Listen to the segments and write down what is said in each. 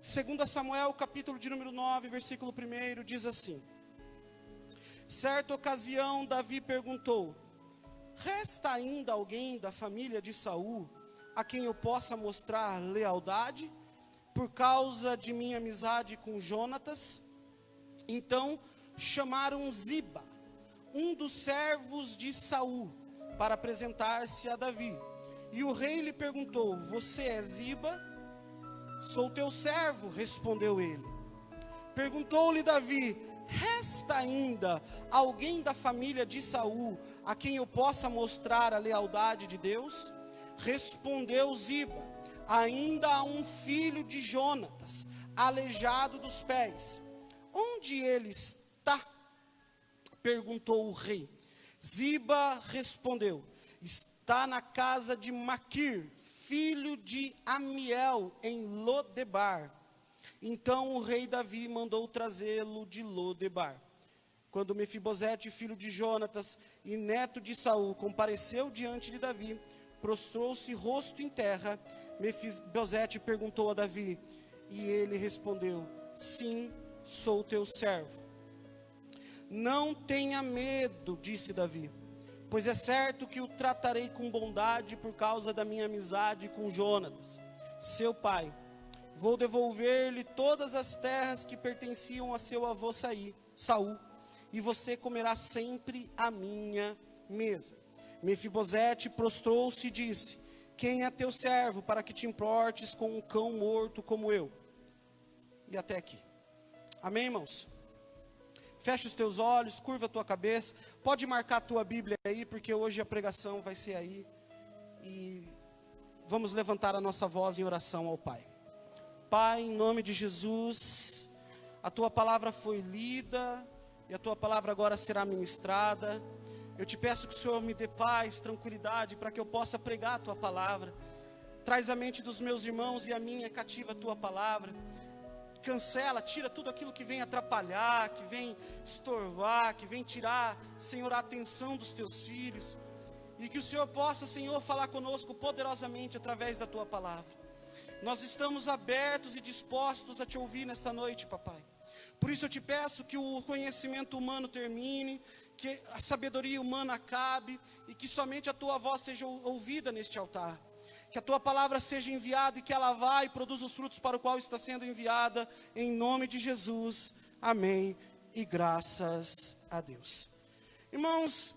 2 Samuel, capítulo de número 9, versículo 1, diz assim: certa ocasião, Davi perguntou: resta ainda alguém da família de Saul a quem eu possa mostrar lealdade por causa de minha amizade com Jonatas? Então chamaram Ziba, um dos servos de Saul, para apresentar-se a Davi. E o rei lhe perguntou: você é Ziba? Sou teu servo, respondeu ele. Perguntou-lhe Davi: resta ainda alguém da família de Saul a quem eu possa mostrar a lealdade de Deus? Respondeu Ziba: ainda há um filho de Jonatas, aleijado dos pés. Onde ele está? Perguntou o rei. Ziba respondeu: está na casa de Maquir, filho de Amiel, em Lodebar. Então o rei Davi mandou trazê-lo de Lodebar. Quando Mefibosete, filho de Jonatas e neto de Saul, compareceu diante de Davi, prostrou-se rosto em terra. Mefibosete perguntou a Davi, e ele respondeu: sim, sou teu servo. Não tenha medo, disse Davi, pois é certo que o tratarei com bondade por causa da minha amizade com Jonatas, seu pai. Vou devolver-lhe todas as terras que pertenciam a seu avô Saul, e você comerá sempre à minha mesa. Mefibosete prostrou-se e disse: quem é teu servo para que te importes com um cão morto como eu? E até aqui. Amém, irmãos? Fecha os teus olhos, curva a tua cabeça. Pode marcar a tua Bíblia aí, porque hoje a pregação vai ser aí. E vamos levantar a nossa voz em oração ao Pai. Pai, em nome de Jesus, a tua palavra foi lida e a tua palavra agora será ministrada. Eu te peço que o Senhor me dê paz, tranquilidade, para que eu possa pregar a tua palavra. Traz a mente dos meus irmãos e a minha cativa a tua palavra. Cancela, tira tudo aquilo que vem atrapalhar, que vem estorvar, que vem tirar, Senhor, a atenção dos teus filhos. E que o Senhor possa, Senhor, falar conosco poderosamente através da tua palavra. Nós estamos abertos e dispostos a te ouvir nesta noite, papai. Por isso eu te peço que o conhecimento humano termine, que a sabedoria humana acabe, e que somente a tua voz seja ouvida neste altar. Que a tua palavra seja enviada e que ela vá e produza os frutos para o qual está sendo enviada, em nome de Jesus. Amém. E graças a Deus. Irmãos,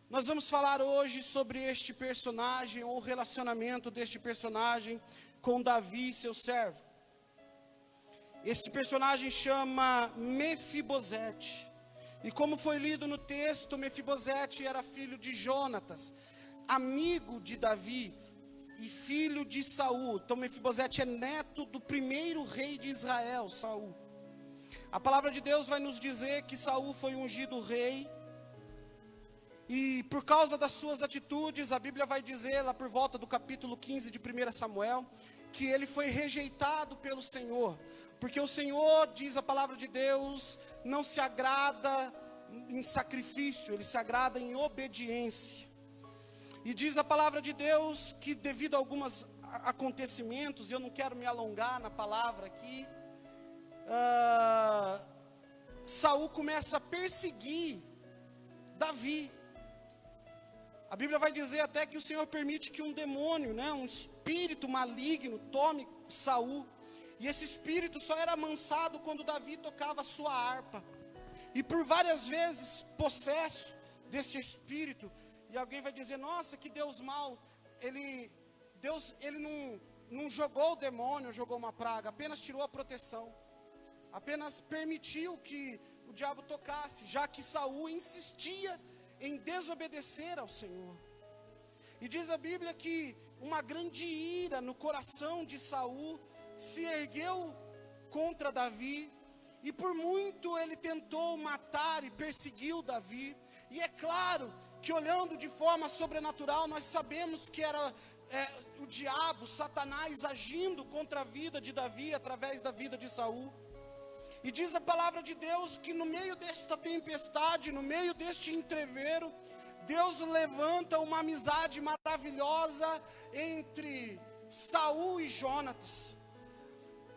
nós vamos falar hoje sobre este personagem, ou o relacionamento deste personagem com Davi, seu servo. Este personagem chama Mefibosete. E como foi lido no texto, Mefibosete era filho de Jonatas, amigo de Davi e filho de Saul. Então Mefibosete é neto do primeiro rei de Israel, Saul. A palavra de Deus vai nos dizer que Saul foi ungido rei. E por causa das suas atitudes, a Bíblia vai dizer lá por volta do capítulo 15 de 1 Samuel, que ele foi rejeitado pelo Senhor. Porque o Senhor, diz a palavra de Deus, não se agrada em sacrifício, ele se agrada em obediência. E diz a palavra de Deus que devido a alguns acontecimentos, eu não quero me alongar na palavra aqui, Saul começa a perseguir Davi. A Bíblia vai dizer até que o Senhor permite que um demônio, um espírito maligno tome Saul. E esse espírito só era amansado quando Davi tocava a sua harpa. E por várias vezes, possesso desse espírito. E alguém vai dizer: nossa, que Deus mau. Deus não jogou o demônio, jogou uma praga, apenas tirou a proteção. Apenas permitiu que o diabo tocasse, já que Saul insistia em desobedecer ao Senhor. E diz a Bíblia que uma grande ira no coração de Saul se ergueu contra Davi, e por muito ele tentou matar e perseguiu Davi. E é claro que olhando de forma sobrenatural, nós sabemos que era o diabo, Satanás, agindo contra a vida de Davi, através da vida de Saul. E diz a palavra de Deus que no meio desta tempestade, no meio deste entrevero, Deus levanta uma amizade maravilhosa entre Saul e Jonatas.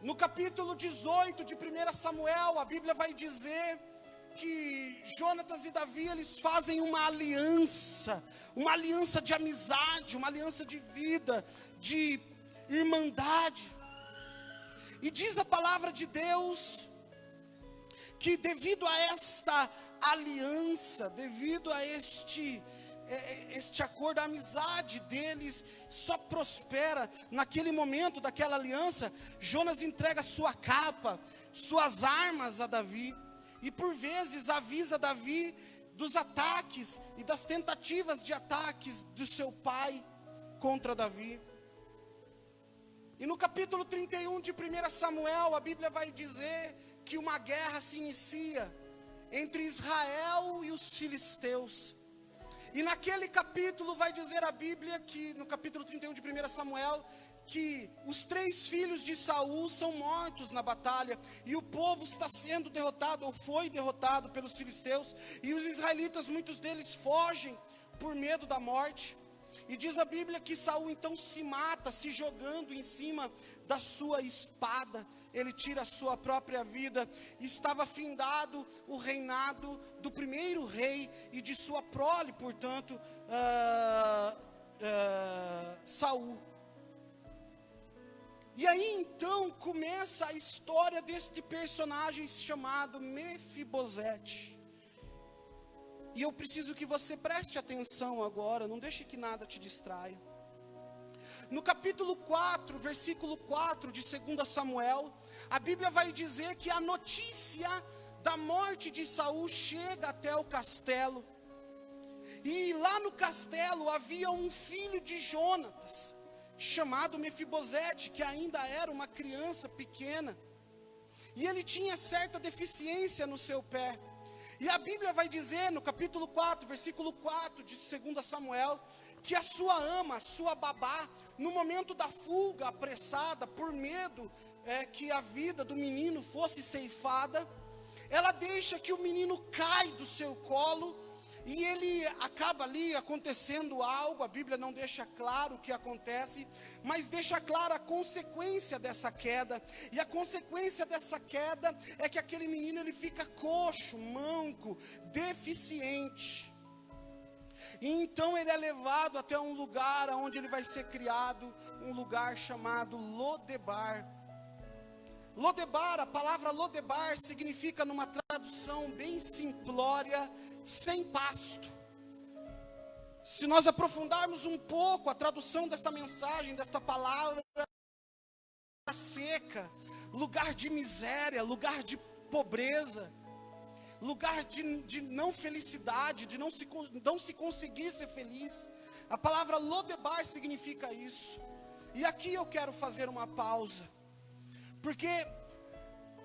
No capítulo 18 de 1 Samuel, a Bíblia vai dizer que Jonatas e Davi, eles fazem uma aliança de amizade, uma aliança de vida, de irmandade. E diz a palavra de Deus que devido a esta aliança, devido a este acordo, a amizade deles só prospera. Naquele momento daquela aliança, Jonas entrega sua capa, suas armas a Davi, e por vezes avisa Davi dos ataques e das tentativas de ataques do seu pai contra Davi. E no capítulo 31 de 1 Samuel, a Bíblia vai dizer que uma guerra se inicia entre Israel e os filisteus. E naquele capítulo vai dizer a Bíblia que, no capítulo 31 de 1 Samuel, que os 3 filhos de Saul são mortos na batalha, e o povo está sendo derrotado, ou foi derrotado pelos filisteus, e os israelitas, muitos deles fogem por medo da morte. E diz a Bíblia que Saul então se mata, se jogando em cima da sua espada. Ele tira a sua própria vida. Estava findado o reinado do primeiro rei e de sua prole, portanto, Saul. E aí então começa a história deste personagem chamado Mefibosete. E eu preciso que você preste atenção agora, não deixe que nada te distraia. No capítulo 4, versículo 4 de 2 Samuel, a Bíblia vai dizer que a notícia da morte de Saul chega até o castelo. E lá no castelo havia um filho de Jonatas, chamado Mefibosete, que ainda era uma criança pequena. E ele tinha certa deficiência no seu pé. E a Bíblia vai dizer no capítulo 4, versículo 4 de 2 Samuel, que a sua ama, a sua babá, no momento da fuga apressada, por medo que a vida do menino fosse ceifada, ela deixa que o menino cai do seu colo, e ele acaba ali acontecendo algo. A Bíblia não deixa claro o que acontece, mas deixa clara a consequência dessa queda. E a consequência dessa queda é que aquele menino ele fica coxo, manco, deficiente. E então ele é levado até um lugar onde ele vai ser criado, um lugar chamado Lodebar. Lodebar, a palavra Lodebar significa, numa tradução bem simplória, sem pasto. Se nós aprofundarmos um pouco a tradução desta mensagem, desta palavra, seca, lugar de miséria, lugar de pobreza, lugar de não felicidade, de não se conseguir ser feliz. A palavra Lodebar significa isso. E aqui eu quero fazer uma pausa, porque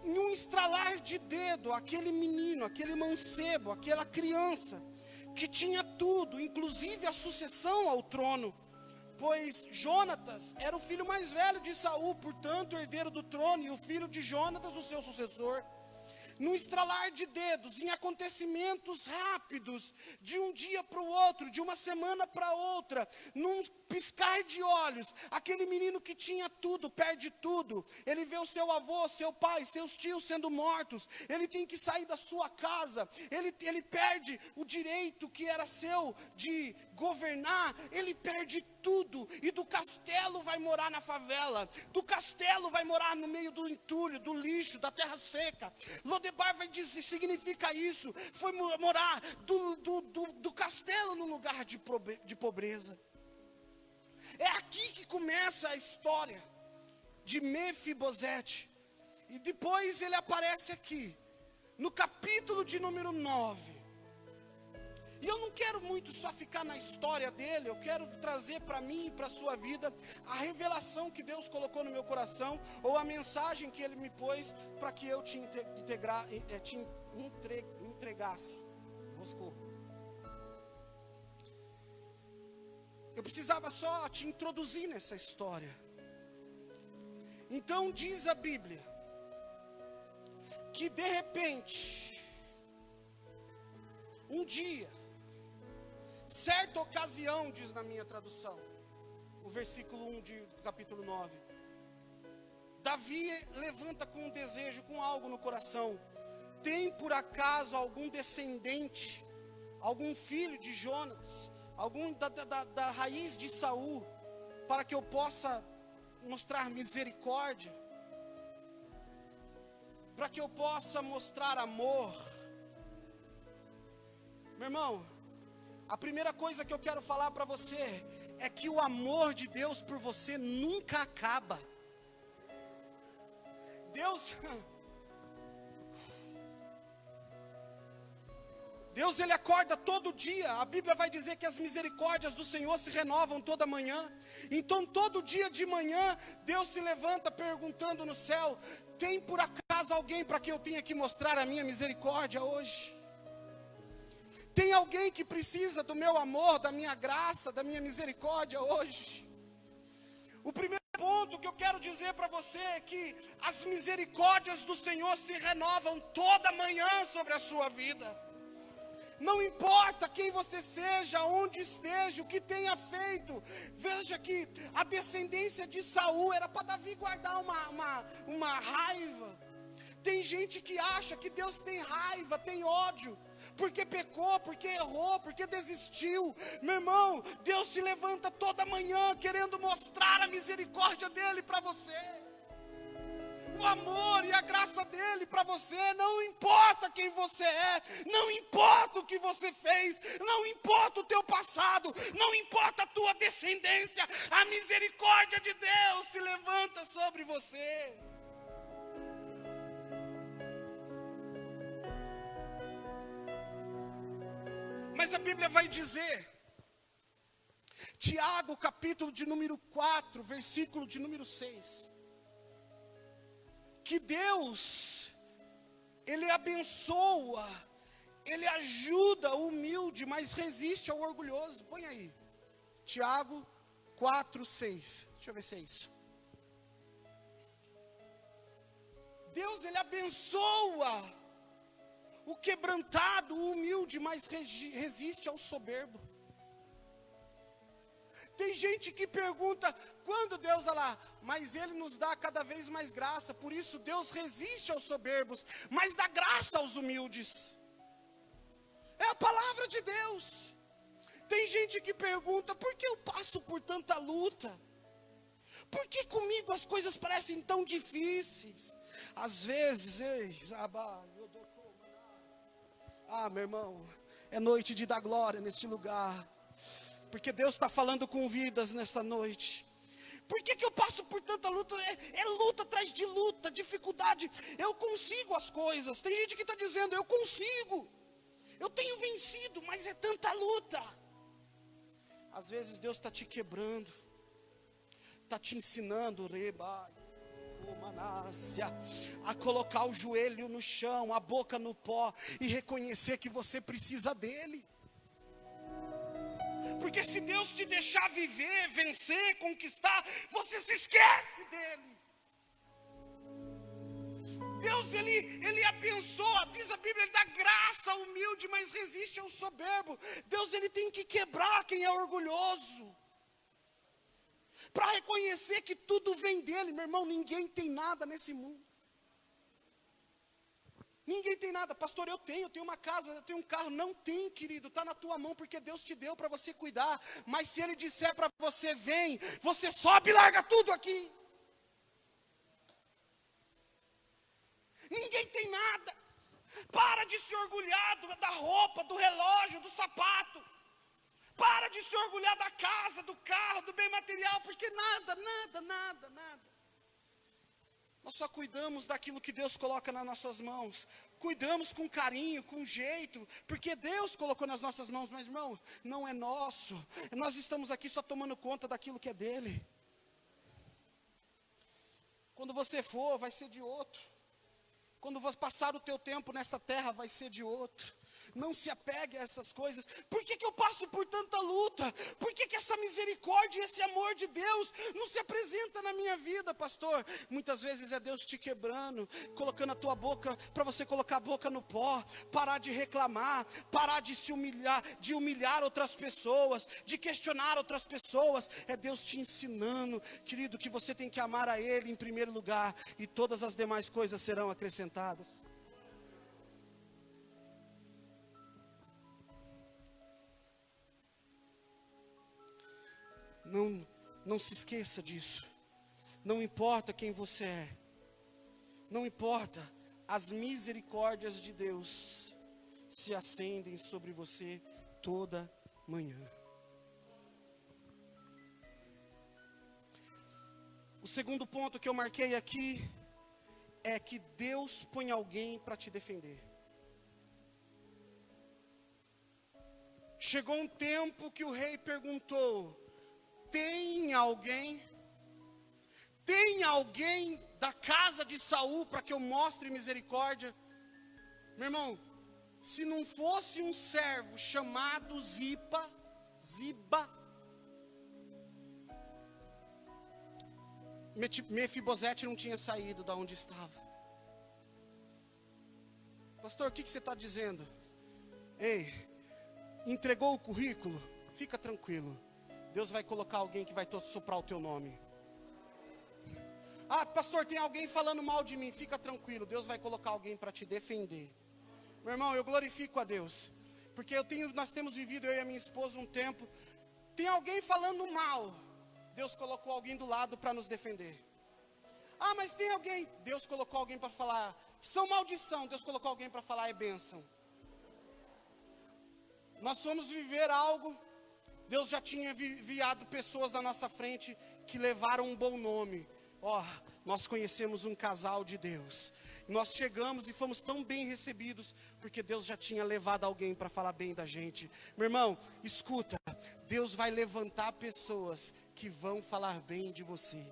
em um estralar de dedo, aquele menino, aquele mancebo, aquela criança, que tinha tudo, inclusive a sucessão ao trono, pois Jonatas era o filho mais velho de Saul, portanto herdeiro do trono, e o filho de Jonatas o seu sucessor. Num estralar de dedos, em acontecimentos rápidos, de um dia para o outro, de uma semana para outra, num piscar de olhos, aquele menino que tinha tudo, perde tudo. Ele vê o seu avô, seu pai, seus tios sendo mortos, ele tem que sair da sua casa, ele perde o direito que era seu de governar, ele perde tudo, e do castelo vai morar na favela, do castelo vai morar no meio do entulho, do lixo, da terra seca. Lodebar vai dizer, significa isso, foi morar do castelo num lugar de pobreza. É aqui que começa a história de Mefibosete. E depois ele aparece aqui, no capítulo de número 9. E eu não quero muito só ficar na história dele, eu quero trazer para mim e para a sua vida a revelação que Deus colocou no meu coração, ou a mensagem que Ele me pôs para que eu te entregasse. Moscou. Eu precisava só te introduzir nessa história. Então diz a Bíblia que de repente, um dia, certa ocasião, diz na minha tradução, o versículo 1 do capítulo 9, Davi levanta com um desejo, com algo no coração. Tem por acaso algum descendente, algum filho de Jonatas, algum da raiz de Saul, para que eu possa mostrar misericórdia, para que eu possa mostrar amor? Meu irmão, a primeira coisa que eu quero falar para você é que o amor de Deus por você nunca acaba. Deus ele acorda todo dia. A Bíblia vai dizer que as misericórdias do Senhor se renovam toda manhã. Então todo dia de manhã Deus se levanta perguntando no céu: tem por acaso alguém para que eu tenha que mostrar a minha misericórdia hoje? Tem alguém que precisa do meu amor, da minha graça, da minha misericórdia hoje? O primeiro ponto que eu quero dizer para você é que as misericórdias do Senhor se renovam toda manhã sobre a sua vida. Não importa quem você seja, onde esteja, o que tenha feito. Veja que a descendência de Saul era para Davi guardar uma raiva. Tem gente que acha que Deus tem raiva, tem ódio, porque pecou, porque errou, porque desistiu. Meu irmão, Deus se levanta toda manhã querendo mostrar a misericórdia dele para você. O amor e a graça dele para você. Não importa quem você é, não importa o que você fez, não importa o teu passado, não importa a tua descendência, a misericórdia de Deus se levanta sobre você. Mas a Bíblia vai dizer, Tiago capítulo de número 4, versículo de número 6, que Deus, Ele abençoa, Ele ajuda o humilde, mas resiste ao orgulhoso. Põe aí, Tiago 4, 6, deixa eu ver se é isso. Deus, Ele abençoa o quebrantado, o humilde, mas resiste ao soberbo. Tem gente que pergunta, quando Deus, olha lá, mas Ele nos dá cada vez mais graça, por isso Deus resiste aos soberbos, mas dá graça aos humildes. É a palavra de Deus. Tem gente que pergunta, por que eu passo por tanta luta? Por que comigo as coisas parecem tão difíceis? Às vezes, meu irmão, é noite de dar glória neste lugar, porque Deus está falando com vidas nesta noite. Por que eu passo por tanta luta? É luta atrás de luta, dificuldade. Eu consigo as coisas. Tem gente que está dizendo, eu consigo, eu tenho vencido, mas é tanta luta. Às vezes Deus está te quebrando, está te ensinando, a colocar o joelho no chão, a boca no pó, e reconhecer que você precisa dele. Porque se Deus te deixar viver, vencer, conquistar, você se esquece dele. Deus, ele abençoa, diz a Bíblia, ele dá graça ao humilde, mas resiste ao soberbo. Deus, ele tem que quebrar quem é orgulhoso, para reconhecer que tudo vem dele. Meu irmão, ninguém tem nada nesse mundo. Ninguém tem nada. Pastor, eu tenho uma casa, eu tenho um carro. Não tem, querido, está na tua mão, porque Deus te deu para você cuidar. Mas se Ele disser para você, vem, você sobe e larga tudo aqui. Ninguém tem nada. Para de se orgulhar da roupa, do relógio, do sapato. Para de se orgulhar da casa, do carro, do bem material, porque nada. Nós só cuidamos daquilo que Deus coloca nas nossas mãos. Cuidamos com carinho, com jeito, porque Deus colocou nas nossas mãos. Mas, irmão, não é nosso. Nós estamos aqui só tomando conta daquilo que é dele. Quando você for, vai ser de outro. Quando você passar o teu tempo nessa terra, vai ser de outro. Não se apegue a essas coisas. Por que eu passo por tanta luta? Por que essa misericórdia e esse amor de Deus não se apresenta na minha vida, pastor? Muitas vezes é Deus te quebrando, colocando a tua boca, para você colocar a boca no pó, parar de reclamar, parar de se humilhar, de humilhar outras pessoas, de questionar outras pessoas. É Deus te ensinando, querido, que você tem que amar a Ele em primeiro lugar, e todas as demais coisas serão acrescentadas. Não se esqueça disso. Não importa quem você é, não importa, as misericórdias de Deus se acendem sobre você toda manhã. O segundo ponto que eu marquei aqui é que Deus põe alguém para te defender. Chegou um tempo que o rei perguntou: tem alguém da casa de Saul para que eu mostre misericórdia? Meu irmão, se não fosse um servo chamado Ziba, Mefibosete não tinha saído da onde estava. Pastor, o que você está dizendo? Ei, entregou o currículo? Fica tranquilo, Deus vai colocar alguém que vai soprar o teu nome. Ah, pastor, tem alguém falando mal de mim? Fica tranquilo, Deus vai colocar alguém para te defender. Meu irmão, eu glorifico a Deus, porque nós temos vivido, eu e a minha esposa, um tempo. Tem alguém falando mal, Deus colocou alguém do lado para nos defender. Ah, mas tem alguém, Deus colocou alguém para falar são maldição, Deus colocou alguém para falar é bênção. Nós fomos viver algo, Deus já tinha enviado pessoas na nossa frente que levaram um bom nome. Nós conhecemos um casal de Deus. Nós chegamos e fomos tão bem recebidos, porque Deus já tinha levado alguém para falar bem da gente. Meu irmão, escuta, Deus vai levantar pessoas que vão falar bem de você.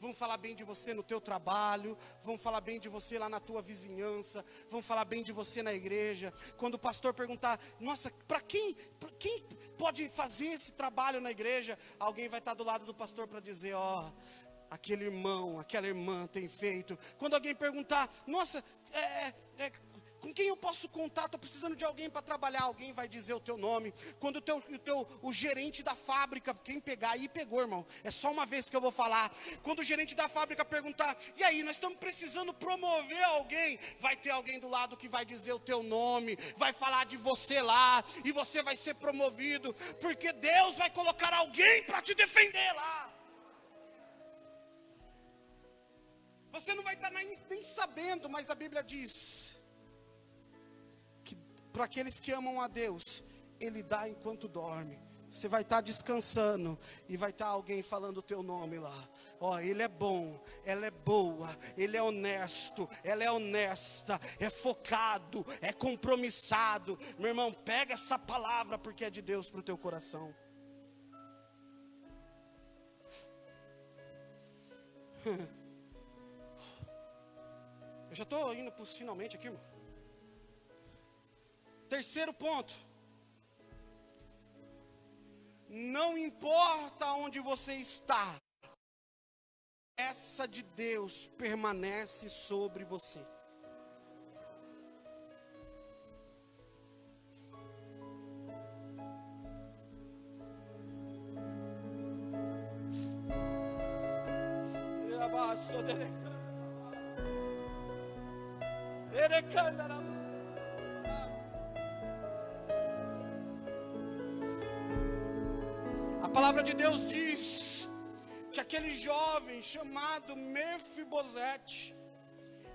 Vão falar bem de você no teu trabalho, vão falar bem de você lá na tua vizinhança, vão falar bem de você na igreja. Quando o pastor perguntar, nossa, para quem pode fazer esse trabalho na igreja? Alguém vai estar do lado do pastor para dizer, aquele irmão, aquela irmã tem feito. Quando alguém perguntar, nossa, com quem eu posso contar? Estou precisando de alguém para trabalhar. Alguém vai dizer o teu nome. Quando o gerente da fábrica, quem pegar aí pegou, irmão. É só uma vez que eu vou falar. Quando o gerente da fábrica perguntar, e aí, nós estamos precisando promover alguém, vai ter alguém do lado que vai dizer o teu nome, vai falar de você lá, e você vai ser promovido, porque Deus vai colocar alguém para te defender lá. Você não vai estar nem sabendo, mas a Bíblia diz que para aqueles que amam a Deus, Ele dá enquanto dorme. Você vai estar descansando e vai estar alguém falando o teu nome lá. Ele é bom, ela é boa, ele é honesto, ela é honesta, é focado, é compromissado. Meu irmão, pega essa palavra porque é de Deus para o teu coração. Eu já estou indo para os finalmente aqui, irmão. Terceiro ponto. Não importa onde você está, essa de Deus permanece sobre você. A palavra de Deus diz que aquele jovem chamado Mefibosete,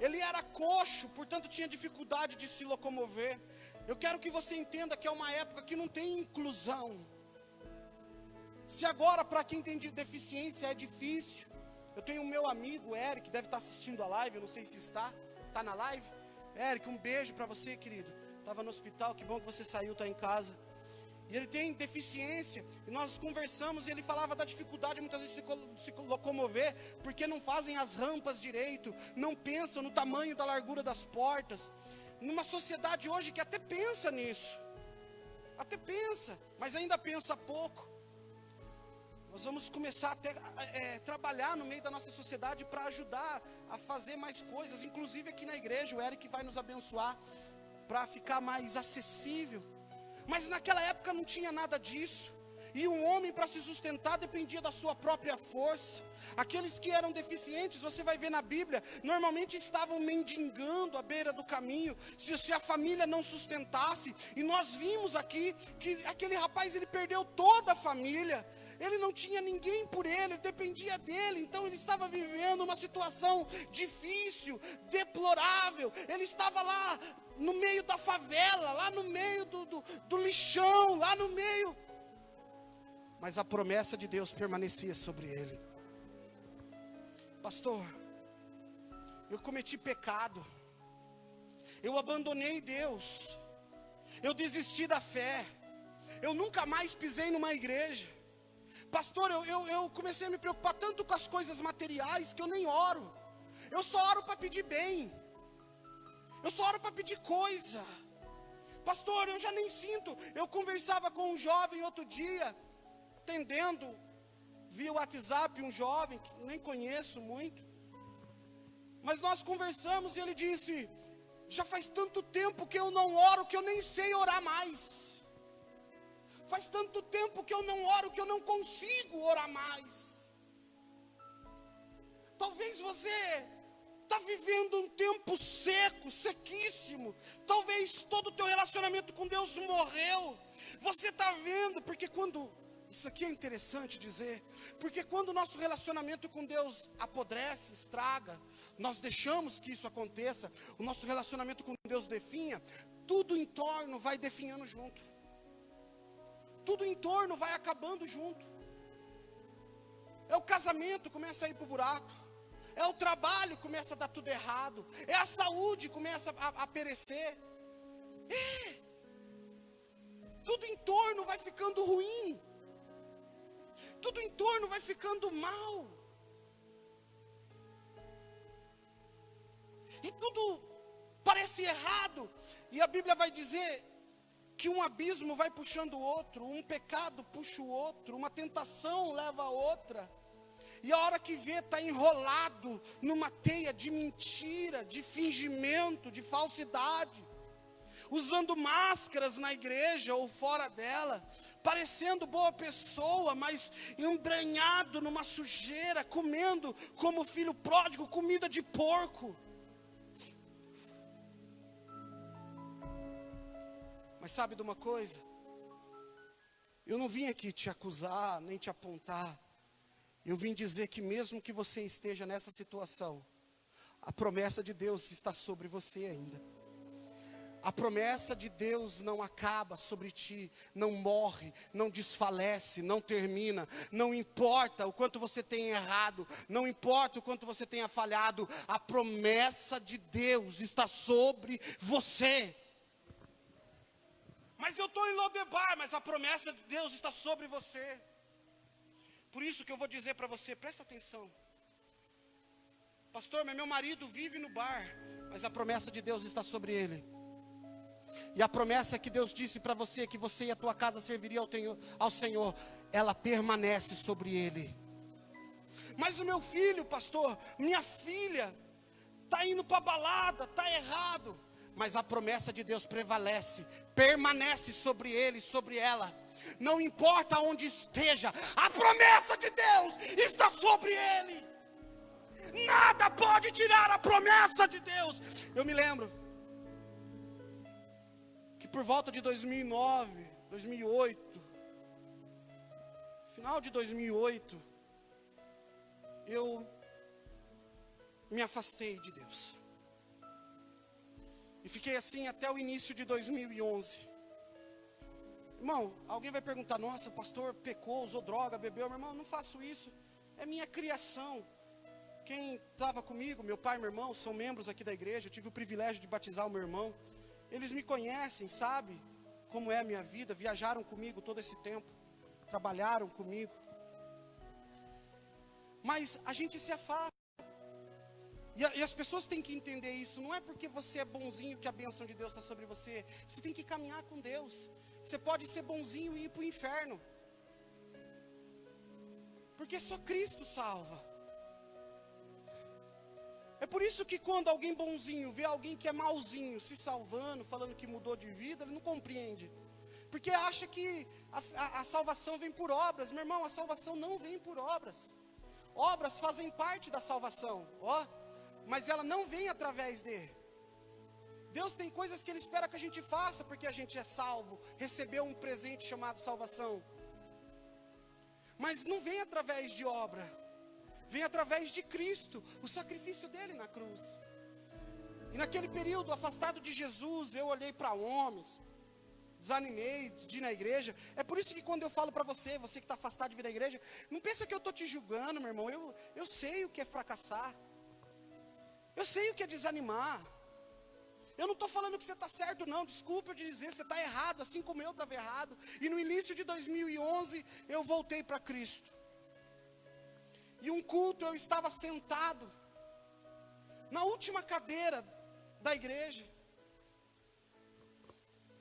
ele era coxo, portanto tinha dificuldade de se locomover. Eu quero que você entenda que é uma época que não tem inclusão. Se agora para quem tem deficiência é difícil, eu tenho o meu amigo Eric, deve estar assistindo a live, eu não sei se está na live. Eric, um beijo para você, querido. Estava no hospital, que bom que você saiu, está em casa. E ele tem deficiência, e nós conversamos, e ele falava da dificuldade muitas vezes de se locomover, porque não fazem as rampas direito, não pensam no tamanho da largura das portas. numa sociedade hoje que até pensa nisso. Até pensa, mas ainda pensa pouco. Nós vamos começar até a trabalhar no meio da nossa sociedade para ajudar a fazer mais coisas. Inclusive aqui na igreja, o Eric vai nos abençoar para ficar mais acessível. Mas naquela época não tinha nada disso. E um homem, para se sustentar, dependia da sua própria força. Aqueles que eram deficientes, você vai ver na Bíblia, normalmente estavam mendigando à beira do caminho, se a família não sustentasse. E nós vimos aqui que aquele rapaz, ele perdeu toda a família. Ele não tinha ninguém por ele dependia dele. Então ele estava vivendo uma situação difícil, deplorável. Ele estava lá no meio da favela, lá no meio do lixão, lá no meio. Mas a promessa de Deus permanecia sobre ele. Pastor, eu cometi pecado. Eu abandonei Deus. Eu desisti da fé. Eu nunca mais pisei numa igreja. Pastor, eu comecei a me preocupar tanto com as coisas materiais que eu nem oro. Eu só oro para pedir bem. Eu só oro para pedir coisa. Pastor, eu já nem sinto. Eu conversava com um jovem outro dia, atendendo via WhatsApp, um jovem que nem conheço muito, mas nós conversamos e ele disse: já faz tanto tempo que eu não oro, que eu nem sei orar mais. Faz tanto tempo que eu não oro, que eu não consigo orar mais. Talvez você está vivendo um tempo seco, sequíssimo. Talvez todo o teu relacionamento com Deus morreu. Você está vendo, porque isso aqui é interessante dizer, porque quando o nosso relacionamento com Deus apodrece, estraga, nós deixamos que isso aconteça, o nosso relacionamento com Deus definha, tudo em torno vai definhando junto, tudo em torno vai acabando junto. É o casamento, começa a ir para o buraco, é o trabalho, começa a dar tudo errado, é a saúde, começa a perecer, tudo em torno vai ficando ruim. Tudo em torno vai ficando mal. E tudo parece errado. E a Bíblia vai dizer que um abismo vai puxando o outro, um pecado puxa o outro, uma tentação leva a outra. E a hora que vê, está enrolado numa teia de mentira, de fingimento, de falsidade. Usando máscaras na igreja ou fora dela, parecendo boa pessoa, mas embranhado numa sujeira, comendo como filho pródigo, comida de porco. Mas sabe de uma coisa? Eu não vim aqui te acusar, nem te apontar. Eu vim dizer que mesmo que você esteja nessa situação, a promessa de Deus está sobre você ainda. A promessa de Deus não acaba sobre ti, não morre, não desfalece, não termina. Não importa o quanto você tenha errado, não importa o quanto você tenha falhado, a promessa de Deus está sobre você. Mas eu estou em Lodebar, mas a promessa de Deus está sobre você. Por isso que eu vou dizer para você, presta atenção. Pastor, mas meu marido vive no bar, mas a promessa de Deus está sobre ele. E a promessa que Deus disse para você, que você e a tua casa serviriam ao Senhor, ela permanece sobre ele. Mas o meu filho, pastor, minha filha, está indo para a balada, está errado. Mas a promessa de Deus prevalece, permanece sobre ele, sobre ela. Não importa onde esteja, a promessa de Deus está sobre ele. Nada pode tirar a promessa de Deus. Eu me lembro por volta de 2009, 2008, final de 2008, eu me afastei de Deus. E fiquei assim até o início de 2011. Irmão, alguém vai perguntar: nossa, pastor pecou, usou droga, bebeu. Meu irmão, eu não faço isso, é minha criação. Quem estava comigo, meu pai e meu irmão, são membros aqui da igreja. Eu tive o privilégio de batizar o meu irmão. Eles me conhecem, sabem como é a minha vida, viajaram comigo todo esse tempo, trabalharam comigo. Mas a gente se afasta. E as pessoas têm que entender isso. Não é porque você é bonzinho que a bênção de Deus está sobre você. Você tem que caminhar com Deus. Você pode ser bonzinho e ir para o inferno. Porque só Cristo salva. É por isso que quando alguém bonzinho vê alguém que é malzinho se salvando, falando que mudou de vida, ele não compreende. Porque acha que a salvação vem por obras. Meu irmão, a salvação não vem por obras. Obras fazem parte da salvação, mas ela não vem através dele. Deus tem coisas que Ele espera que a gente faça, porque a gente é salvo, recebeu um presente chamado salvação. Mas não vem através de obra, vem através de Cristo, o sacrifício dele na cruz. E naquele período, afastado de Jesus, eu olhei para homens, desanimei de ir na igreja. É por isso que quando eu falo para você que está afastado de vir na igreja, não pensa que eu estou te julgando, meu irmão. Eu sei o que é fracassar. Eu sei o que é desanimar. Eu não estou falando que você está certo não, desculpa eu dizer, você está errado, assim como eu estava errado. E no início de 2011, eu voltei para Cristo. E um culto, eu estava sentado na última cadeira da igreja.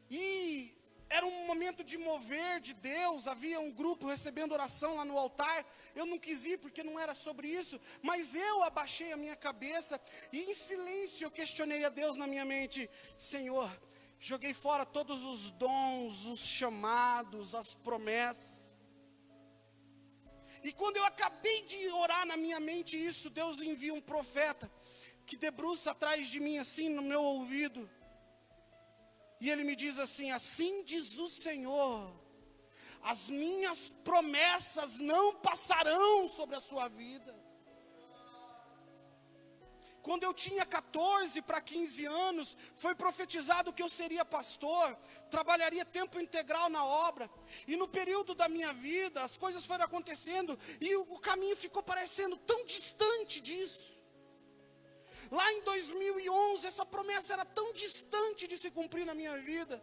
E era um momento de mover de Deus, havia um grupo recebendo oração lá no altar. Eu não quis ir porque não era sobre isso, mas eu abaixei a minha cabeça e em silêncio eu questionei a Deus na minha mente: Senhor, joguei fora todos os dons, os chamados, as promessas. E quando eu acabei de orar na minha mente isso, Deus envia um profeta que debruça atrás de mim assim no meu ouvido. E ele me diz assim: assim diz o Senhor, as minhas promessas não passarão sobre a sua vida. Quando eu tinha 14 para 15 anos, foi profetizado que eu seria pastor, trabalharia tempo integral na obra. E no período da minha vida, as coisas foram acontecendo e o caminho ficou parecendo tão distante disso. Lá em 2011, essa promessa era tão distante de se cumprir na minha vida.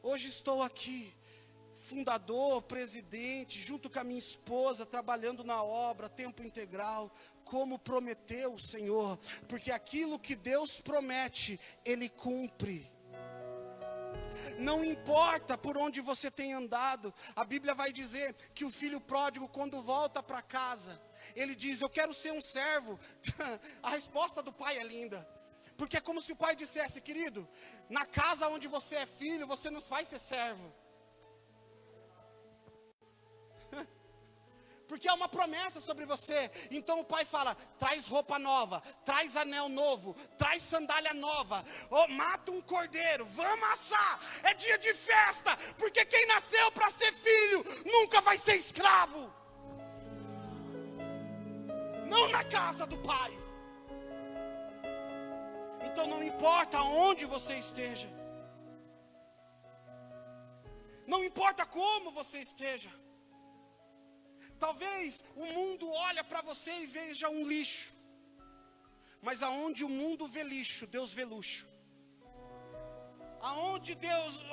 Hoje estou aqui, fundador, presidente, junto com a minha esposa, trabalhando na obra, tempo integral, como prometeu o Senhor. Porque aquilo que Deus promete, Ele cumpre. Não importa por onde você tem andado, a Bíblia vai dizer que o filho pródigo, quando volta para casa, ele diz: eu quero ser um servo. A resposta do pai é linda, porque é como se o pai dissesse: querido, na casa onde você é filho, você não vai ser servo. Porque é uma promessa sobre você. Então o pai fala: traz roupa nova, traz anel novo, traz sandália nova, mata um cordeiro, vamos assar, é dia de festa, porque quem nasceu para ser filho, nunca vai ser escravo. Não na casa do pai. Então não importa onde você esteja, não importa como você esteja. Talvez o mundo olhe para você e veja um lixo, mas aonde o mundo vê lixo, Deus vê luxo.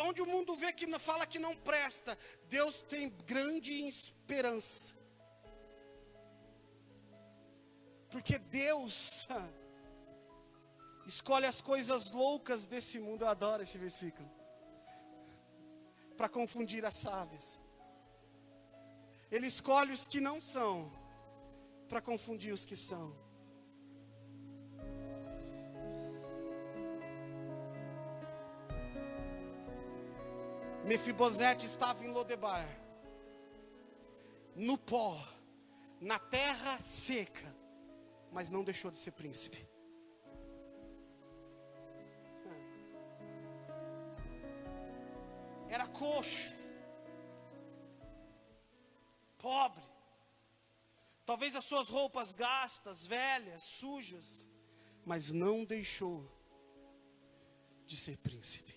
Onde o mundo vê que fala que não presta, Deus tem grande esperança. Porque Deus escolhe as coisas loucas desse mundo. Eu adoro este versículo, para confundir as sábias. Ele escolhe os que não são, para confundir os que são. Mefibosete estava em Lodebar, no pó, na terra seca, mas não deixou de ser príncipe. Era coxo, pobre, talvez as suas roupas gastas, velhas, sujas, mas não deixou de ser príncipe.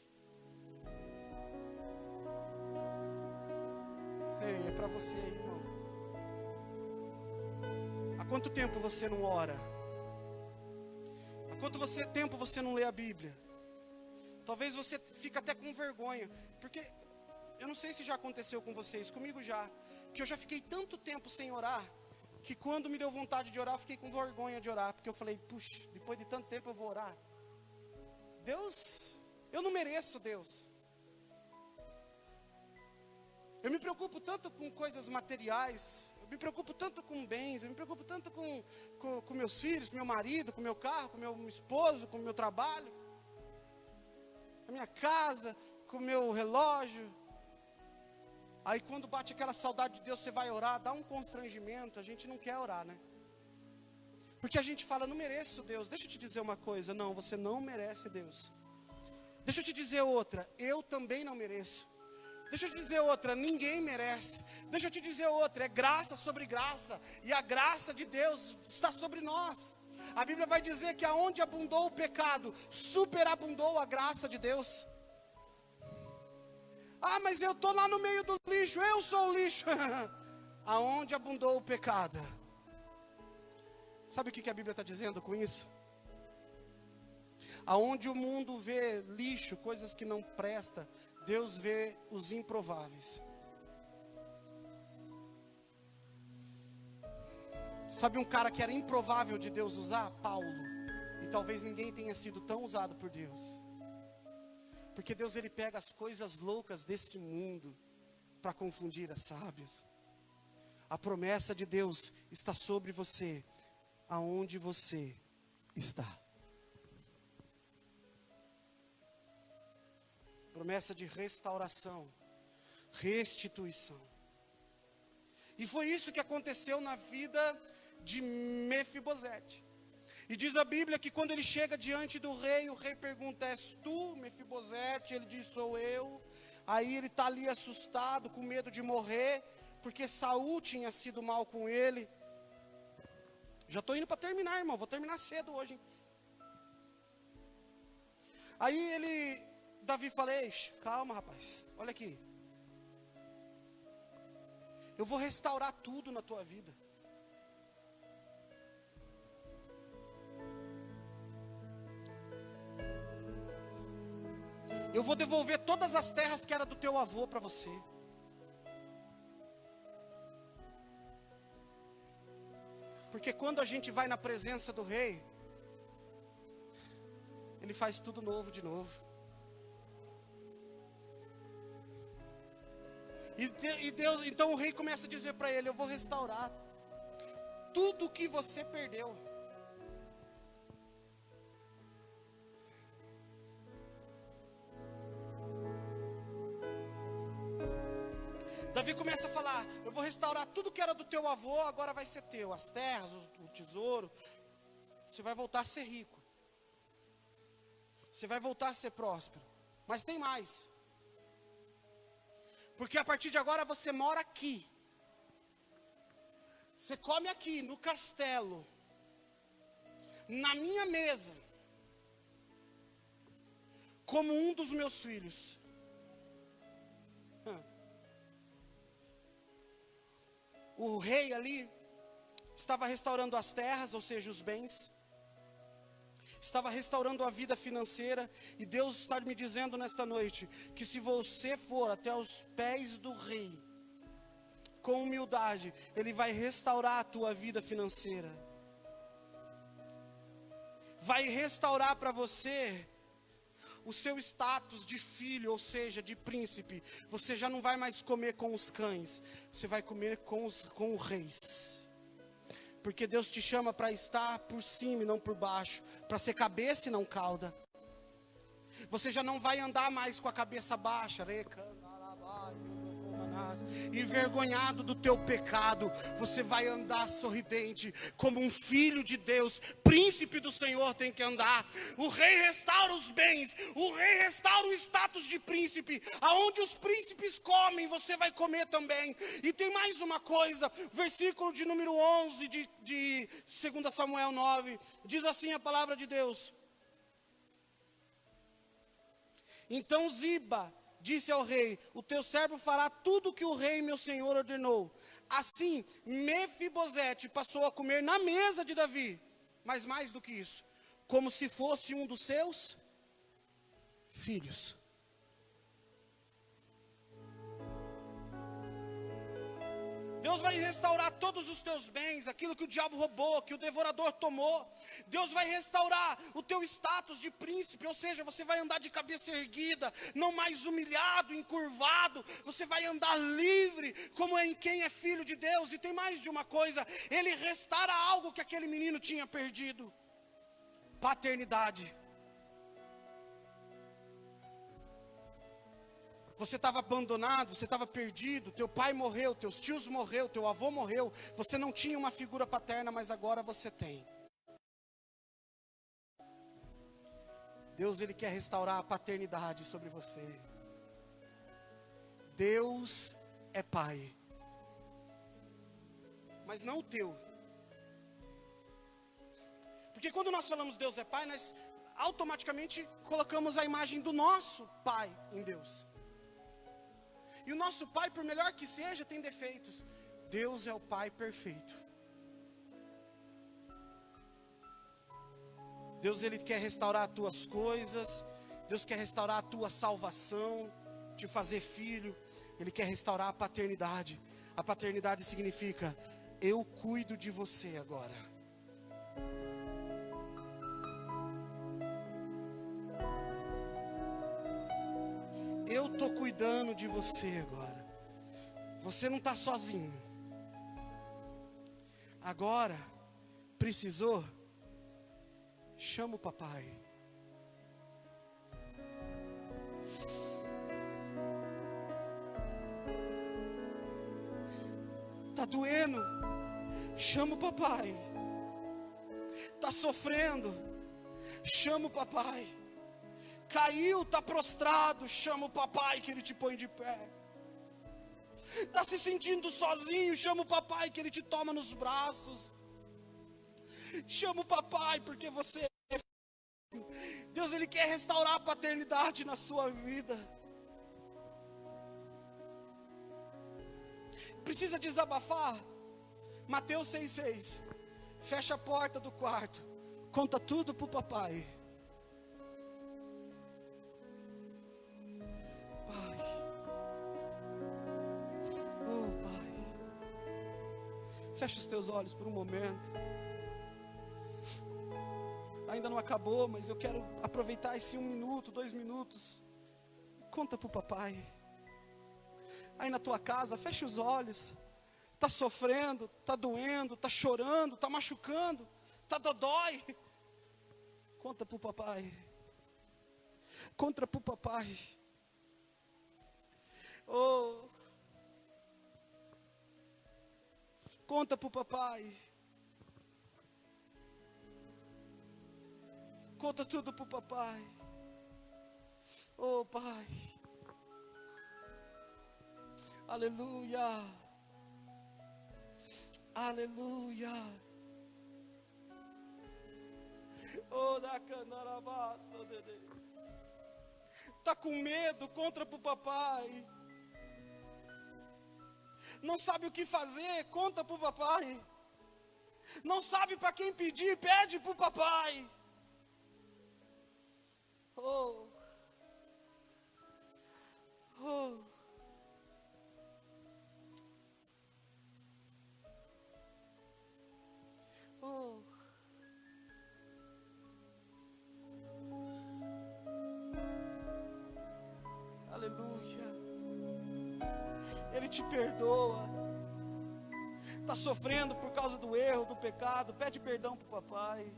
Ei, é para você, irmão. Há quanto tempo você não ora? Há quanto tempo você não lê a Bíblia? Talvez você fique até com vergonha, porque eu não sei se já aconteceu com vocês, comigo já, que eu já fiquei tanto tempo sem orar, que quando me deu vontade de orar, eu fiquei com vergonha de orar, porque eu falei, puxa, depois de tanto tempo eu vou orar. Deus, eu não mereço Deus. Eu me preocupo tanto com coisas materiais, eu me preocupo tanto com bens, eu me preocupo tanto com meus filhos, com meu marido, com meu carro, com meu esposo, com meu trabalho, com a minha casa, com o meu relógio. Aí quando bate aquela saudade de Deus, você vai orar, dá um constrangimento, a gente não quer orar, né? Porque a gente fala, não mereço Deus. Deixa eu te dizer uma coisa, não, você não merece Deus. Deixa eu te dizer outra, eu também não mereço. Deixa eu te dizer outra, ninguém merece. Deixa eu te dizer outra, é graça sobre graça. E a graça de Deus está sobre nós. A Bíblia vai dizer que aonde abundou o pecado, superabundou a graça de Deus. Ah, mas eu estou lá no meio do lixo, eu sou o lixo. Aonde abundou o pecado. Sabe o que a Bíblia está dizendo com isso? Aonde o mundo vê lixo, coisas que não prestam, Deus vê os improváveis. Sabe um cara que era improvável de Deus usar? Paulo. E talvez ninguém tenha sido tão usado por Deus. Porque Deus, ele pega as coisas loucas desse mundo para confundir as sábias. A promessa de Deus está sobre você, aonde você está. Promessa de restauração, restituição. E foi isso que aconteceu na vida de Mefibosete. E diz a Bíblia que quando ele chega diante do rei, o rei pergunta, és tu, Mefibosete? Ele diz, sou eu. Aí ele está ali assustado, com medo de morrer, porque Saul tinha sido mal com ele. Já estou indo para terminar, irmão, vou terminar cedo hoje, hein? Aí Davi fala, calma rapaz, olha aqui. Eu vou restaurar tudo na tua vida. Eu vou devolver todas as terras que era do teu avô para você. Porque quando a gente vai na presença do rei, ele faz tudo novo de novo. E Deus, então o rei começa a dizer para ele, eu vou restaurar tudo que você perdeu. Davi começa a falar, eu vou restaurar tudo que era do teu avô, agora vai ser teu. As terras, o tesouro. Você vai voltar a ser rico. Você vai voltar a ser próspero. Mas tem mais. Porque a partir de agora você mora aqui. Você come aqui, no castelo. Na minha mesa. Como um dos meus filhos. O rei ali estava restaurando as terras, ou seja, os bens. Estava restaurando a vida financeira. E Deus está me dizendo nesta noite, que se você for até os pés do rei, com humildade, Ele vai restaurar a tua vida financeira. Vai restaurar para você o seu status de filho, ou seja, de príncipe. Você já não vai mais comer com os cães, você vai comer com os reis. Porque Deus te chama para estar por cima e não por baixo, para ser cabeça e não cauda. Você já não vai andar mais com a cabeça baixa, envergonhado do teu pecado. Você vai andar sorridente, como um filho de Deus, príncipe do Senhor tem que andar. O rei restaura os bens, o rei restaura o status de príncipe. Aonde os príncipes comem, você vai comer também. E tem mais uma coisa, versículo de número 11 de 2 Samuel 9, diz assim a palavra de Deus. Então Ziba disse ao rei, o teu servo fará tudo o que o rei meu senhor ordenou. Assim, Mefibosete passou a comer na mesa de Davi. Mas mais do que isso, como se fosse um dos seus filhos. Deus vai restaurar todos os teus bens, aquilo que o diabo roubou, que o devorador tomou. Deus vai restaurar o teu status de príncipe, ou seja, você vai andar de cabeça erguida, não mais humilhado, encurvado. Você vai andar livre, como em quem é filho de Deus. E tem mais de uma coisa, Ele restaura algo que aquele menino tinha perdido: paternidade. Você estava abandonado, você estava perdido, teu pai morreu, teus tios morreu, teu avô morreu, você não tinha uma figura paterna, mas agora você tem. Deus, Ele quer restaurar a paternidade sobre você. Deus é Pai, mas não o teu. Porque quando nós falamos Deus é Pai, nós automaticamente colocamos a imagem do nosso Pai em Deus. E o nosso Pai, por melhor que seja, tem defeitos. Deus é o Pai perfeito. Deus, Ele quer restaurar as tuas coisas. Deus quer restaurar a tua salvação, te fazer filho. Ele quer restaurar a paternidade. A paternidade significa: eu cuido de você agora. Eu estou cuidando de você agora. Você não está sozinho. Agora, precisou? Chama o papai. Está doendo? Chama o papai. Está sofrendo? Chama o papai. Caiu, está prostrado, chama o papai que Ele te põe de pé. Está se sentindo sozinho, chama o papai que Ele te toma nos braços. Chama o papai porque você é filho. Deus, Ele quer restaurar a paternidade na sua vida. Precisa desabafar? Mateus 6,6. Fecha a porta do quarto, conta tudo para o papai. Fecha os teus olhos por um momento. Ainda não acabou, mas eu quero aproveitar esse 1 minuto, 2 minutos. Conta para o papai. Aí na tua casa, fecha os olhos. Está sofrendo, está doendo, está chorando, está machucando, está dodói. Conta para o papai. Conta para o papai. Oh, conta para o papai. Conta tudo para o papai. Oh, Pai. Aleluia. Aleluia. Oh, da canarabaça, Dedê. Tá com medo? Conta para o papai. Não sabe o que fazer? Conta para o papai. Não sabe para quem pedir? Pede para o papai. Oh. Oh. Oh. Aleluia. Ele te perdoa. Está sofrendo por causa do erro, do pecado. Pede perdão para o papai.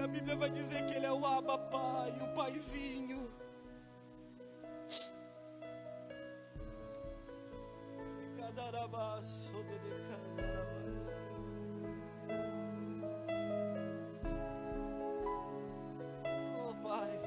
A Bíblia vai dizer que Ele é o Abba Pai, o Paizinho. Oh, Pai.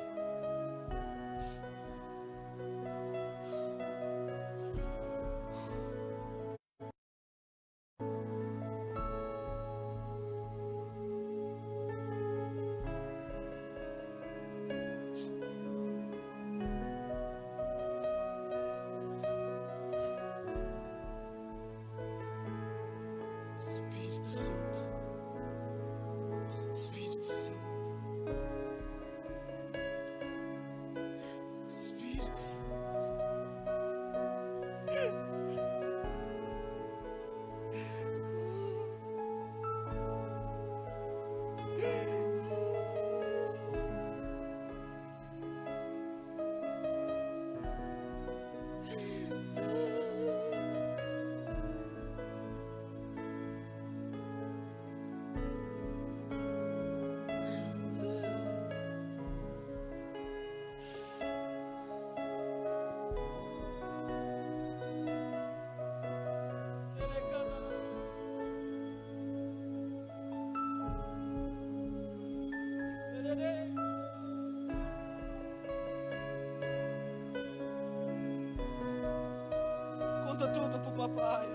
novo, papai.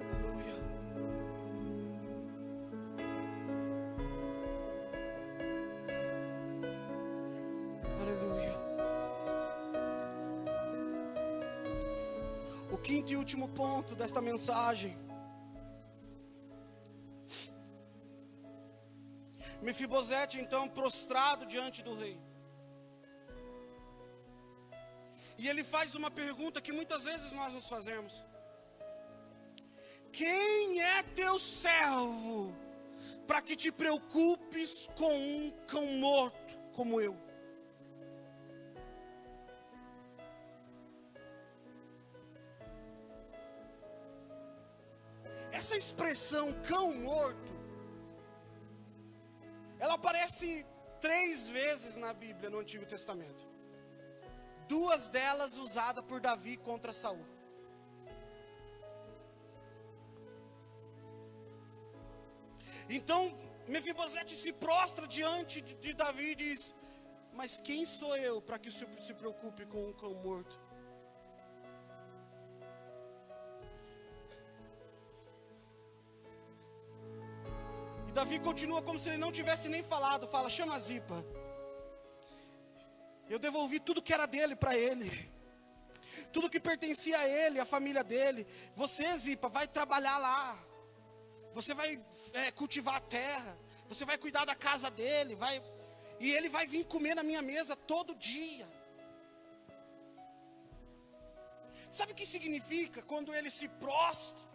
Aleluia. Aleluia. O quinto e último ponto desta mensagem. Mefibosete, então, prostrado diante do rei. E ele faz uma pergunta que muitas vezes nós nos fazemos: quem é teu servo para que te preocupes com um cão morto como eu? Essa expressão cão morto, ela aparece 3 vezes na Bíblia, no Antigo Testamento. 2 delas usadas por Davi contra Saul. Então, Mefibosete se prostra diante de Davi e diz: mas quem sou eu para que o Senhor se preocupe com um cão morto? E Davi continua como se ele não tivesse nem falado. Fala: chama Zipa. Eu devolvi tudo que era dele para ele. Tudo que pertencia a ele, a família dele. Você, Zipa, vai trabalhar lá. Você vai cultivar a terra. Você vai cuidar da casa dele. E ele vai vir comer na minha mesa todo dia. Sabe o que significa quando ele se prostra?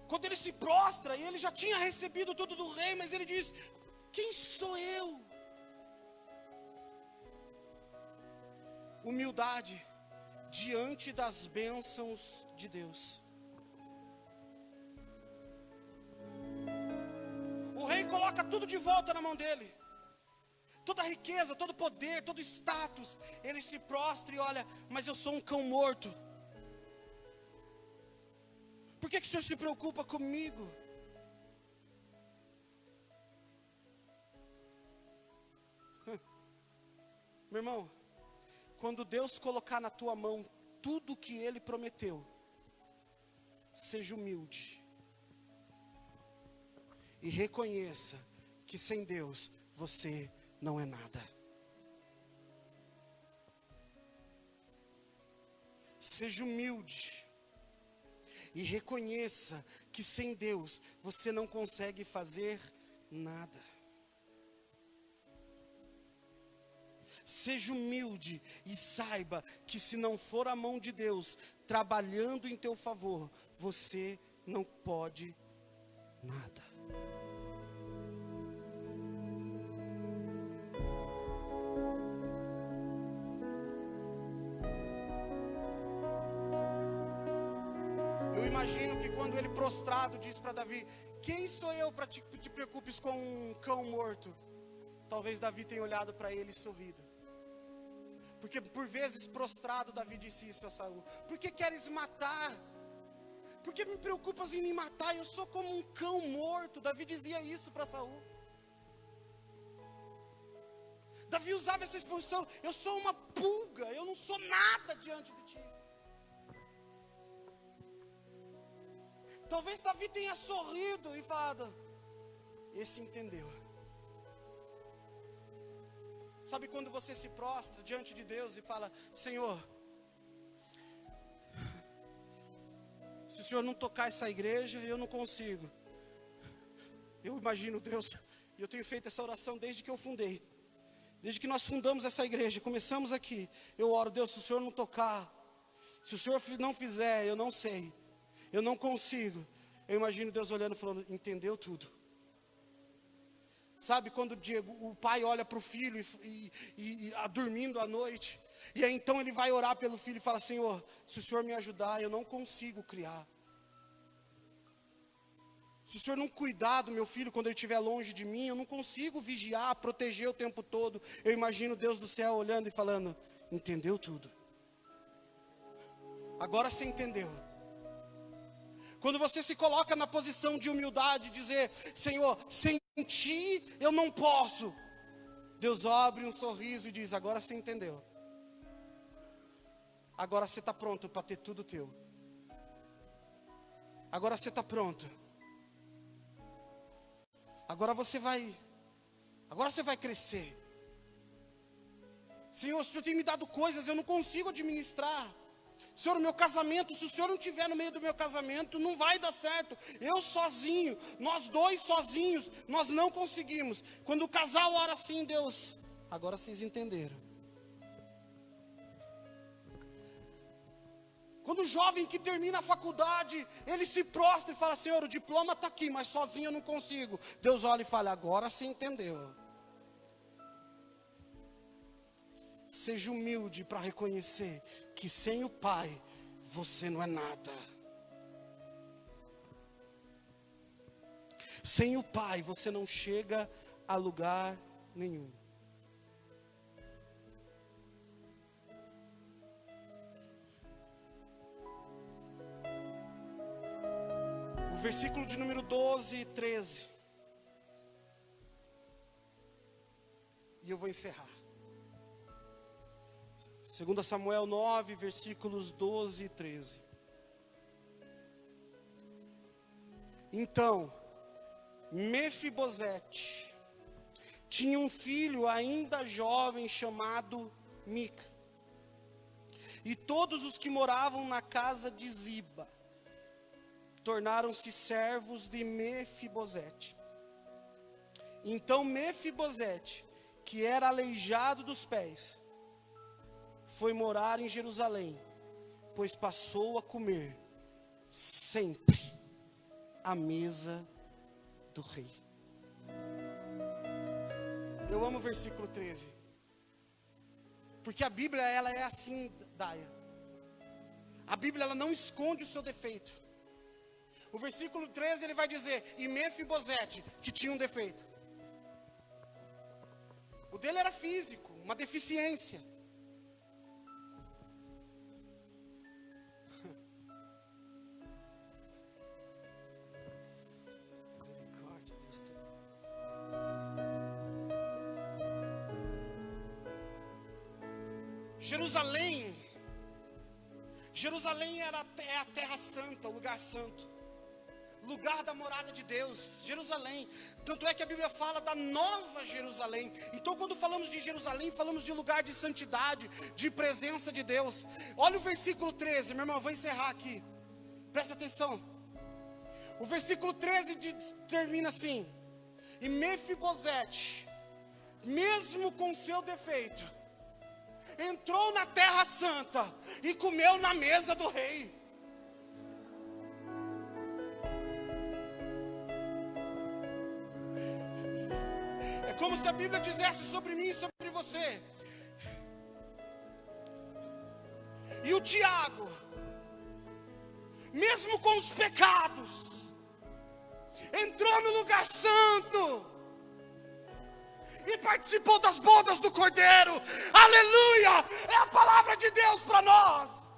Quando ele se prostra, e ele já tinha recebido tudo do rei, mas ele diz: quem sou eu? Humildade diante das bênçãos de Deus. O rei coloca tudo de volta na mão dele. Toda a riqueza, todo o poder, todo o status. Ele se prostra e olha: mas eu sou um cão morto. Por que o Senhor se preocupa comigo? Meu irmão, quando Deus colocar na tua mão tudo o que Ele prometeu, seja humilde. E reconheça que sem Deus você não é nada. Seja humilde. E reconheça que sem Deus você não consegue fazer nada. Seja humilde e saiba que se não for a mão de Deus trabalhando em teu favor, você não pode nada. Eu imagino que quando ele prostrado diz para Davi: quem sou eu para te preocupes com um cão morto? Talvez Davi tenha olhado para ele e sorrido. Porque por vezes prostrado Davi disse isso a Saul: por que queres matar? Por que me preocupas em me matar? Eu sou como um cão morto. Davi dizia isso para Saul. Davi usava essa expressão: eu sou uma pulga, eu não sou nada diante de ti. Talvez Davi tenha sorrido e falado: esse entendeu. Sabe quando você se prostra diante de Deus e fala: Senhor, se o Senhor não tocar essa igreja, eu não consigo. Eu imagino Deus, e eu tenho feito essa oração desde que eu fundei. Desde que nós fundamos essa igreja, começamos aqui. Eu oro: Deus, se o Senhor não tocar, se o Senhor não fizer, eu não sei. Eu não consigo. Eu imagino Deus olhando e falando: entendeu tudo. Sabe quando o pai olha para o filho dormindo à noite, e aí então ele vai orar pelo filho e fala: Senhor, se o Senhor me ajudar, eu não consigo criar. Se o Senhor não cuidar do meu filho quando ele estiver longe de mim, eu não consigo vigiar, proteger o tempo todo. Eu imagino Deus do céu olhando e falando: entendeu tudo. Agora você entendeu. Quando você se coloca na posição de humildade, dizer: Senhor, sem ti eu não posso. Deus abre um sorriso e diz: agora você entendeu. Agora você está pronto para ter tudo teu. Agora você está pronto. Agora você vai crescer. Senhor, o Senhor tem me dado coisas, eu não consigo administrar. Senhor, o meu casamento, se o Senhor não estiver no meio do meu casamento, não vai dar certo. Eu sozinho, nós dois sozinhos, nós não conseguimos. Quando o casal ora assim, Deus, agora vocês entenderam. Quando o jovem que termina a faculdade, ele se prostra e fala: Senhor, o diploma está aqui, mas sozinho eu não consigo. Deus olha e fala: agora você entendeu. Seja humilde para reconhecer que sem o Pai, você não é nada. Sem o Pai, você não chega a lugar nenhum. O versículo de número 12 e 13. E eu vou encerrar. 2 Samuel 9, versículos 12 e 13. Então, Mefibosete tinha um filho ainda jovem chamado Mica. E todos os que moravam na casa de Ziba tornaram-se servos de Mefibosete. Então Mefibosete, que era aleijado dos pés, foi morar em Jerusalém, pois passou a comer sempre à mesa do rei. Eu amo o versículo 13, porque a Bíblia, ela é assim, Daia. A Bíblia, ela não esconde o seu defeito. O versículo 13, ele vai dizer: e Mefibosete, que tinha um defeito. O dele era físico, uma deficiência. Jerusalém é a terra santa, o lugar santo, lugar da morada de Deus, Jerusalém. Tanto é que a Bíblia fala da nova Jerusalém. Então quando falamos de Jerusalém, falamos de lugar de santidade, de presença de Deus. Olha o versículo 13, meu irmão, eu vou encerrar aqui, presta atenção. O versículo 13 termina assim: e Mefibosete, mesmo com seu defeito, entrou na terra santa e comeu na mesa do rei. É como se a Bíblia dissesse sobre mim e sobre você: e o Tiago, mesmo com os pecados, entrou no lugar santo e participou das bodas do Cordeiro. Aleluia! É a palavra de Deus para nós.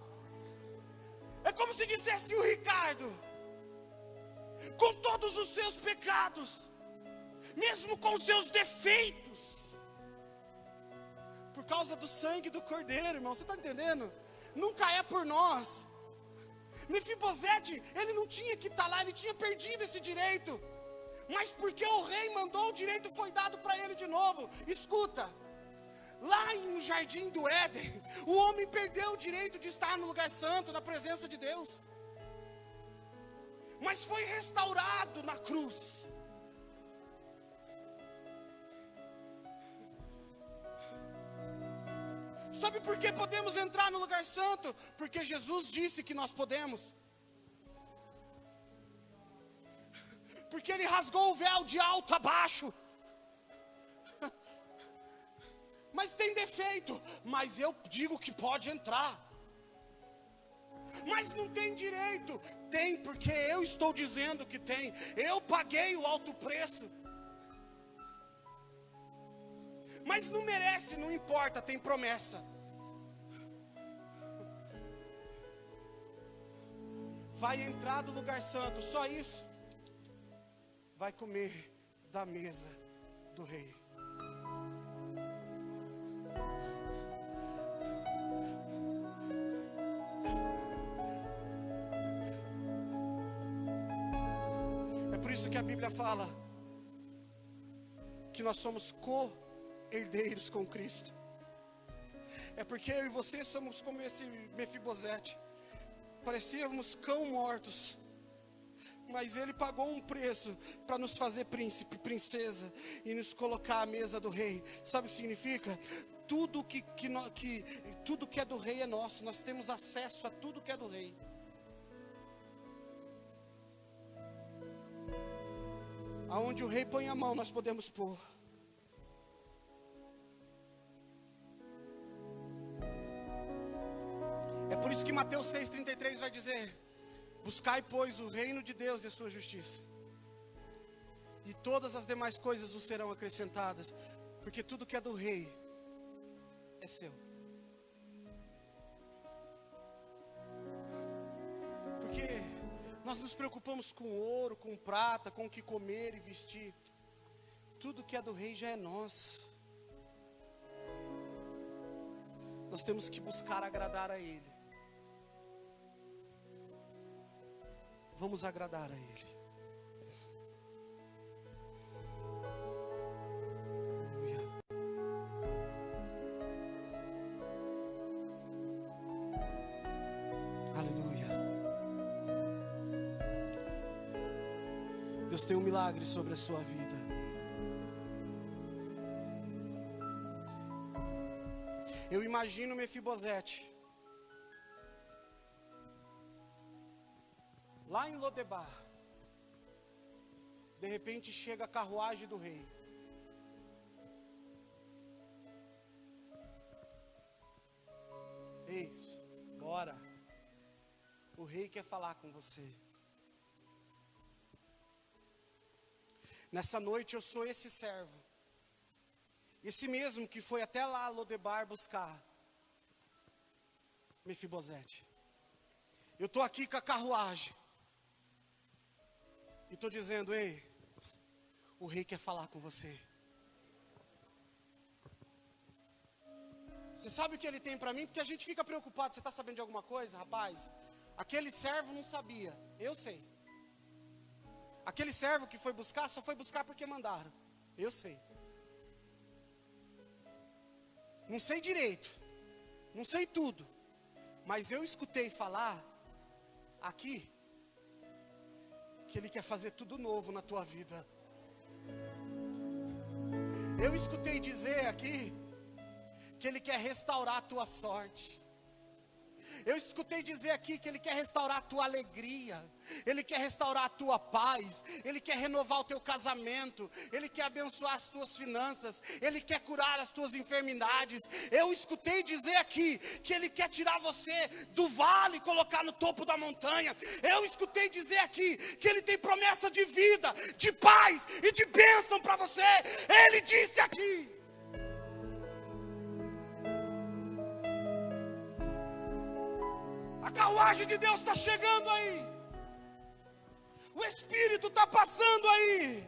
É como se dissesse o Ricardo, com todos os seus pecados, mesmo com os seus defeitos, por causa do sangue do Cordeiro, irmão, você está entendendo? Nunca é por nós. Mefibosete, ele não tinha que estar lá, ele tinha perdido esse direito. Mas porque o rei mandou, o direito foi dado para ele de novo. Escuta, lá no jardim do Éden, o homem perdeu o direito de estar no lugar santo, na presença de Deus. Mas foi restaurado na cruz. Sabe por que podemos entrar no lugar santo? Porque Jesus disse que nós podemos. Porque ele rasgou o véu de alto a baixo. Mas tem defeito. Mas eu digo que pode entrar. Mas não tem direito. Tem, porque eu estou dizendo que tem. Eu paguei o alto preço. Mas não merece, não importa, tem promessa. Vai entrar do lugar santo, só isso. Vai comer da mesa do rei. isso que a Bíblia fala que nós somos co-herdeiros com Cristo. É porque eu e você somos como esse Mefibosete. Parecíamos cão mortos, mas Ele pagou um preço para nos fazer príncipe, princesa, e nos colocar à mesa do rei. Sabe o que significa? Tudo tudo que é do rei é nosso. Nós temos acesso a tudo que é do rei. Aonde o rei põe a mão, nós podemos pôr. É por isso que Mateus 6,33 vai dizer: buscai, pois, o reino de Deus e a sua justiça, e todas as demais coisas vos serão acrescentadas, porque tudo que é do rei é seu. Porque nós nos preocupamos com ouro, com prata, com o que comer e vestir. Tudo que é do rei já é nosso. Nós temos que buscar agradar a Ele. Vamos agradar a Ele. Aleluia. Deus tem um milagre sobre a sua vida. Eu imagino Mefibosete lá em Lodebar. De repente chega a carruagem do rei. Ei, bora. O rei quer falar com você. Nessa noite eu sou esse servo. Esse mesmo que foi até lá Lodebar buscar Mefibosete. Eu estou aqui com a carruagem. E estou dizendo: ei, o rei quer falar com você. Você sabe o que ele tem para mim? Porque a gente fica preocupado. Você está sabendo de alguma coisa, rapaz? Aquele servo não sabia, eu sei. Aquele servo que foi buscar, só foi buscar porque mandaram, eu sei. Não sei direito, não sei tudo, mas eu escutei falar aqui que Ele quer fazer tudo novo na tua vida. Eu escutei dizer aqui que Ele quer restaurar a tua sorte. Eu escutei dizer aqui que Ele quer restaurar a tua alegria, Ele quer restaurar a tua paz, Ele quer renovar o teu casamento, Ele quer abençoar as tuas finanças, Ele quer curar as tuas enfermidades. Eu escutei dizer aqui que Ele quer tirar você do vale e colocar no topo da montanha. Eu escutei dizer aqui que Ele tem promessa de vida, de paz e de bênção para você. Ele disse aqui. A carruagem de Deus está chegando aí. O Espírito está passando aí.